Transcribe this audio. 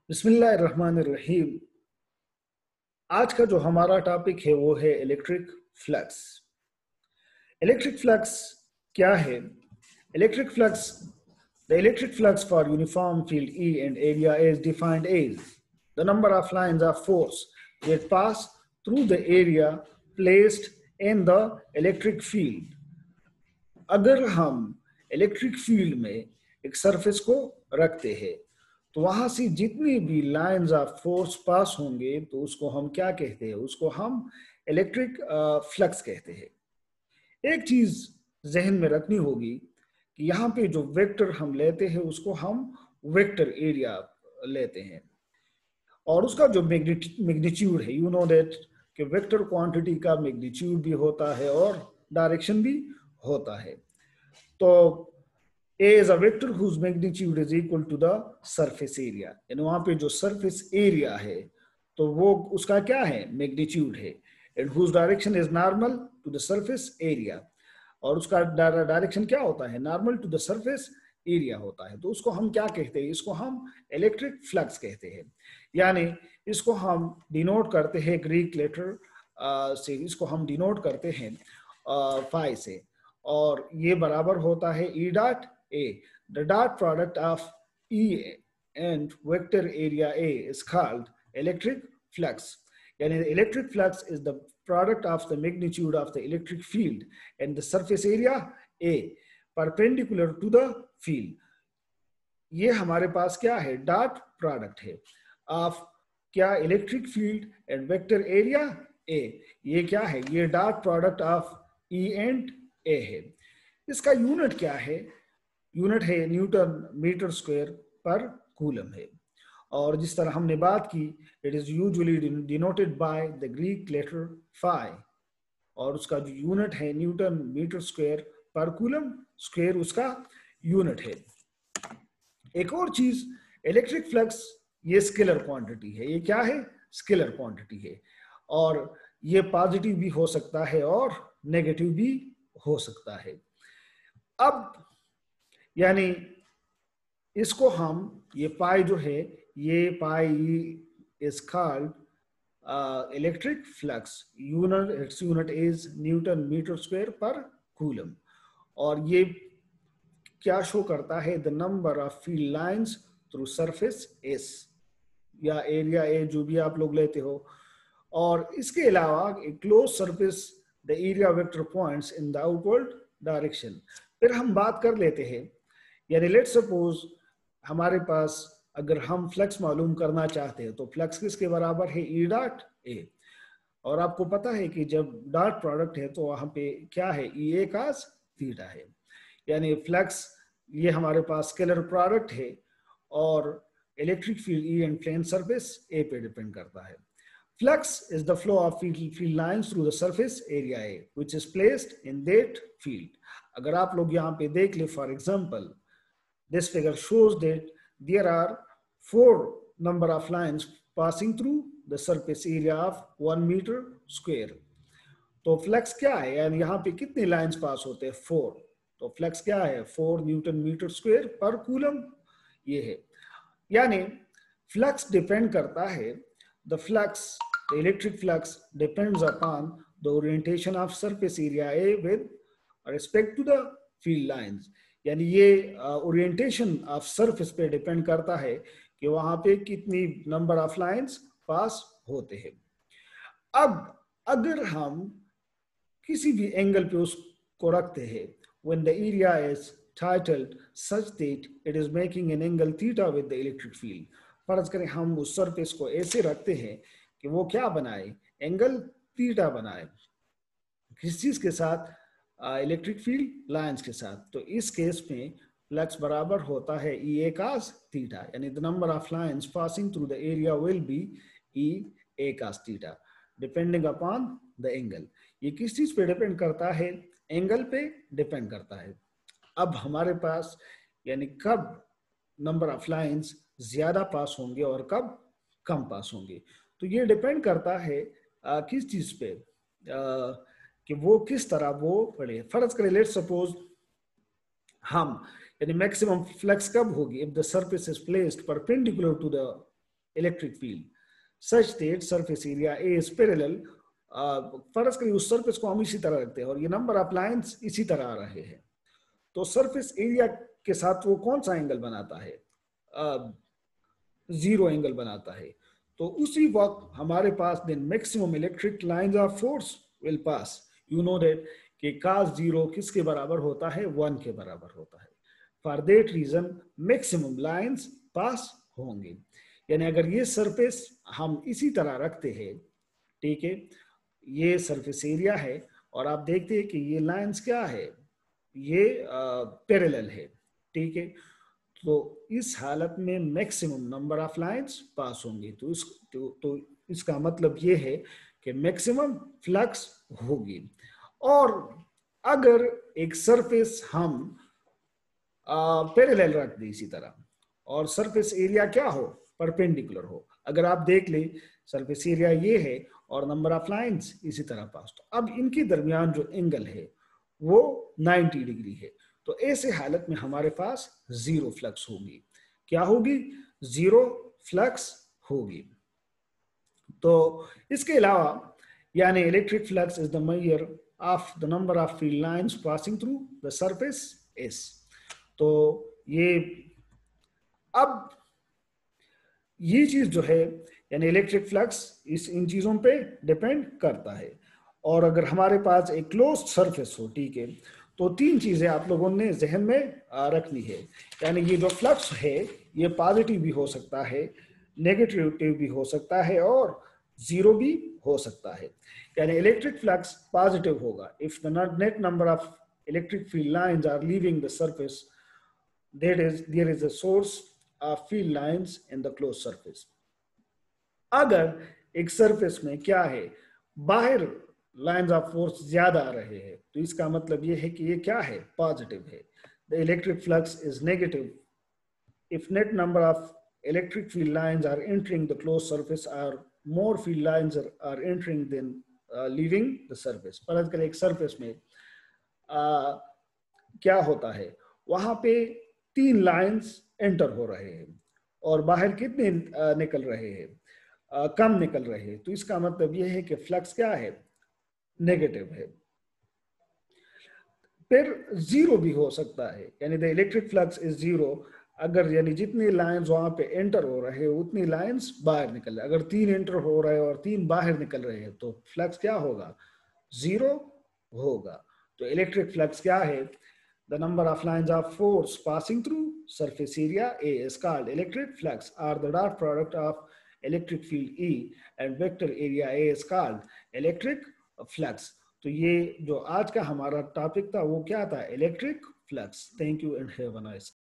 बिस्मिल्लाहिर्रहमानिर्रहीम। आज का जो हमारा टॉपिक है वो है इलेक्ट्रिक फ्लक्स। इलेक्ट्रिक फ्लक्स क्या है? Electric flux The electric flux for uniform field E and area A is defined as the number of lines of force that pass through the area placed in the electric field। अगर हम electric field में एक surface को रखते हैं तो वहां से जितनी भी लाइंस ऑफ फोर्स पास होंगे तो उसको हम क्या कहते हैं? उसको हम इलेक्ट्रिक फ्लक्स कहते हैं। एक चीज जहन में रखनी होगी कि यहाँ पे जो वेक्टर हम लेते हैं उसको हम वेक्टर एरिया लेते हैं और उसका जो मैग्नीट्यूड है, यू नो दैट कि वेक्टर क्वांटिटी का मैग्नीट्यूड भी होता है और डायरेक्शन भी होता है। तो A is a vector whose magnitude is equal to the surface area। यानी वहां पे जो surface area है तो वो उसका क्या है? मैग्नीट्यूड है। and whose direction is normal to the surface area। और उसका डायरेक्शन क्या होता है? Normal to the surface area होता है। तो उसको हम क्या कहते हैं? इसको हम इलेक्ट्रिक फ्लक्स कहते हैं। यानी इसको हम डिनोट करते हैं ग्रीक लेटर से, इसको हम डिनोट करते हैं फाई से, और ये बराबर होता है E dot A. The dot product of E and vector area A is called electric flux. यानी electric flux is the product of the magnitude of the electric field and the surface area A perpendicular to the field। ये हमारे पास क्या है? Dot product है of क्या? Electric field and vector area A। ये क्या है? ये dot product of E and A है। इसका यूनिट क्या है? यूनिट है newton metre square per coulomb है। और जिस तरह हमने बात की, it is usually denoted by the Greek letter phi, और उसका जो यूनिट है newton metre square per coulomb square उसका यूनिट है। एक और चीज, इलेक्ट्रिक फ्लक्स ये स्केलर क्वांटिटी है। ये क्या है? स्केलर क्वांटिटी है, और ये पॉजिटिव भी हो सकता है और नेगेटिव भी हो सकता है। अब यानी इसको हम, ये पाई जो है, ये phi is called electric flux. Unit, its unit is newton metre square per coulomb, और ये क्या शो करता है? The number of field lines through surface S या एरिया ए, जो भी आप लोग लेते हो। और इसके अलावा close surface the area vector points in the outward direction. फिर हम बात कर लेते हैं, यानी लेट्स सपोज हमारे पास अगर हम फ्लक्स मालूम करना चाहते हैं तो फ्लक्स किसके बराबर है? ई डॉट ए। और आपको पता है कि जब डॉट प्रोडक्ट है तो वहां पे क्या है? ई ए कास थीटा है। यानी फ्लक्स ये हमारे पास स्केलर प्रोडक्ट है और electric field E and plane surface A पे डिपेंड करता है। Flux is the flow of field lines through the surface area A which is placed in that field. अगर आप लोग यहाँ पे देख ले, for example this figure shows that there are 4 number of lines passing through the surface area of 1 meter square। तो flux क्या है? यानी यहाँ पे कितने लाइंस पास होते हैं? 4। तो फ्लक्स क्या है? 4 newton metre square per coulomb ये है। यानी फ्लक्स डिपेंड करता है, the flux, the electric flux depends upon the orientation of surface area A with respect to the field lines. यानी ये ओरिएंटेशन ऑफ सरफेस पे डिपेंड करता है कि वहां पे कितनी नंबर ऑफ लाइंस पास होते हैं। अब अगर हम किसी भी एंगल पे उसको रखते हैं, when the area is titled such that it is making an angle theta with the electric field। फर्ज करें हम उस सरफेस को ऐसे रखते हैं कि वो क्या बनाए? एंगल थीटा बनाए। किस चीज के साथ? इलेक्ट्रिक फील्ड लाइंस के साथ। तो इस केस में फ्लक्स बराबर होता है ई ए कास थीटा। यानी the number of lines passing through the area will be E A cos theta depending upon the angle. ये किस चीज पे डिपेंड करता है? एंगल पे डिपेंड करता है। अब हमारे पास यानी कब नंबर ऑफ लाइंस ज्यादा पास होंगे और कब कम पास होंगे, तो ये डिपेंड करता है किस चीज पे, कि वो किस तरह वो पड़े। फर्ज करें, लेट्स सपोज हम, यानी मैक्सिमम फ्लक्स कब होगी? If the surface is placed perpendicular to the electric field such that surface area A is parallel. फर्ज करिए उस सरफेस को हम इसी तरह रखते हैं और ये नंबर ऑफ लाइंस इसी तरह आ रहे हैं, तो सरफेस एरिया के साथ वो कौन सा एंगल बनाता है? जीरो एंगल बनाता है। तो उसी वक्त हमारे पास then maximum electric lines of force will pass. You know that कि cos जीरो किसके बराबर होता है? 1 के बराबर होता है। For that reason maximum lines pass होंगे। यानी अगर ये सरफेस हम इसी तरह रखते हैं, ठीक है, ये सरफेस एरिया है और आप देखते हैं कि ये लाइंस क्या है, ये पैरेलल है, ठीक है, तो इस हालत में maximum number of lines pass होंगी। तो इसका मतलब ये है कि मैक्सिमम फ्लक्स होगी। और अगर एक सरफेस हम पैरेलल रख दें इसी तरह और सरफेस एरिया क्या हो? परपेंडिकुलर हो। अगर आप देख ले सरफेस एरिया ये है और नंबर ऑफ लाइंस इसी तरह पास, तो अब इनके दरमियान जो एंगल है वो 90 डिग्री है। तो ऐसे हालत में हमारे पास जीरो फ्लक्स होगी। क्या होगी? जीरो फ्लक्स होगी। तो इसके अलावा यानी electric flux is the measure of the number of field lines passing through the surface S. तो ये अब ये चीज जो है यानी इलेक्ट्रिक फ्लक्स इन चीजों पे डिपेंड करता है। और अगर हमारे पास एक क्लोज्ड सरफेस हो, ठीक है, तो तीन चीजें आप लोगों ने जहन में रखनी है। यानी ये जो फ्लक्स है ये पॉजिटिव भी हो सकता है, नेगेटिव भी हो सकता है और जीरो भी हो सकता है। यानी इलेक्ट्रिक फ्लक्स पॉजिटिव होगा if the net number of electric field lines are leaving the surface, there is a source of field lines in the closed surface। अगर एक सरफेस में क्या है, बाहर लाइंस ऑफ फोर्स ज्यादा आ रहे हैं, तो इसका मतलब ये है कि ये क्या है? पॉजिटिव है। The electric flux is negative if net number of electric field lines are entering the close surface और more field lines are entering then leaving the surface. फर्ज करें एक सरफेस में क्या होता है, वहां पे 3 लाइंस एंटर हो रहे हैं और बाहर कितने निकल रहे हैं? कम निकल रहे हैं। तो इसका मतलब यह है कि फ्लक्स क्या है? नेगेटिव है। फिर जीरो भी हो सकता है, यानी the electric flux is zero अगर यानी जितनी लाइंस वहां पे एंटर हो रहे हैं उतनी लाइंस बाहर निकल रहे हैं। अगर 3 एंटर हो रहे हैं और 3 बाहर निकल रहे हैं तो फ्लक्स क्या होगा? जीरो होगा। तो इलेक्ट्रिक फ्लक्स क्या है? The number of lines of force passing through surface area A is called electric flux, or the dot product of electric field E and vector area A is called electric flux। तो ये जो आज का हमारा topic था वो क्या था? Electric flux. Thank you and have a nice